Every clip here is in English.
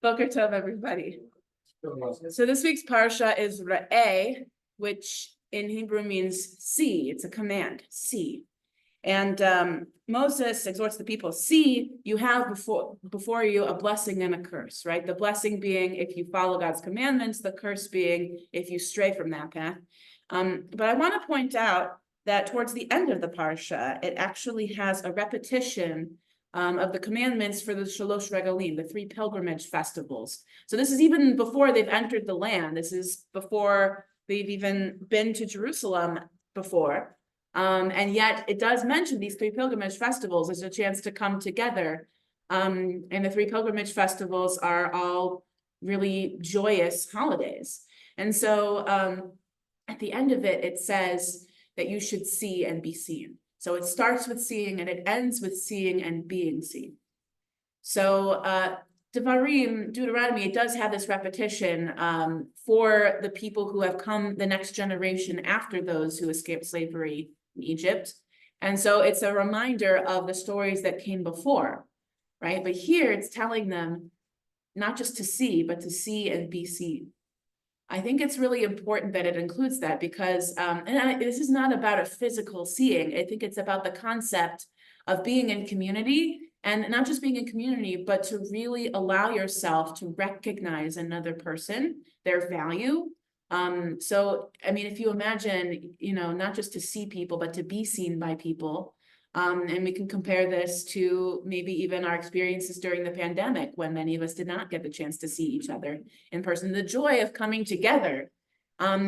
Boker Tov, everybody. So this week's parsha is Re'eh, which in Hebrew means see. It's a command, see. And Moses exhorts the people, see, you have before you a blessing and a curse, right? The blessing being if you follow God's commandments, the curse being if you stray from that path. But I want to point out that towards the end of the parsha, it actually has a repetition of the commandments for the Shalosh Regalim, the 3 pilgrimage festivals. So this is even before they've entered the land. This is before they've even been to Jerusalem before. And yet it does mention these 3 pilgrimage festivals as a chance to come together. And the 3 pilgrimage festivals are all really joyous holidays. And so at the end of it, it says that you should see and be seen. So it starts with seeing and it ends with seeing and being seen. So Deuteronomy, it does have this repetition for the people who have come, the next generation after those who escaped slavery in Egypt. And so it's a reminder of the stories that came before, right? But here it's telling them not just to see, but to see and be seen. I think it's really important that it includes that because this is not about a physical seeing. I think it's about the concept of being in community, and not just being in community, but to really allow yourself to recognize another person, their value. So, I mean, if you imagine, not just to see people, but to be seen by people. And we can compare this to maybe even our experiences during the pandemic when many of us did not get the chance to see each other in person. The joy of coming together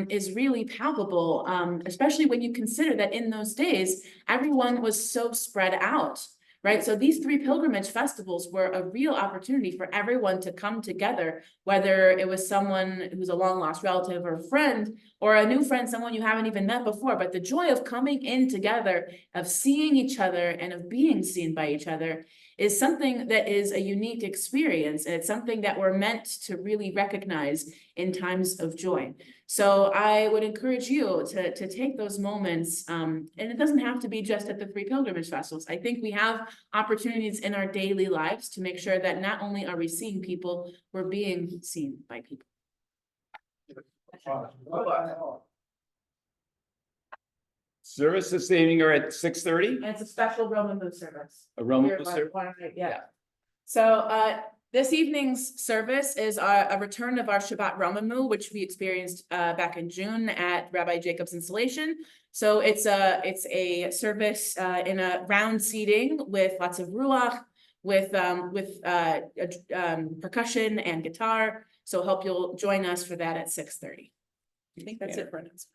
is really palpable, especially when you consider that in those days, everyone was so spread out, right? So these 3 pilgrimage festivals were a real opportunity for everyone to come together, whether it was someone who's a long lost relative or friend, or a new friend, someone you haven't even met before. But the joy of coming in together, of seeing each other and of being seen by each other is something that is a unique experience. And it's something that we're meant to really recognize in times of joy. So I would encourage you to take those moments, and it doesn't have to be just at the 3 pilgrimage festivals. I think we have opportunities in our daily lives to make sure that not only are we seeing people, we're being seen by people. Service this evening are at 6:30? And it's a special Rosenbaum service. A Rosenbaum service? Yeah. So this evening's service is a return of our Shabbat Rosenbaum, which we experienced back in June at Rabbi Jacob's installation. So it's a service in a round seating with lots of ruach, with percussion and guitar. So hope you'll join us for that at 6:30. I think that's it for announcements.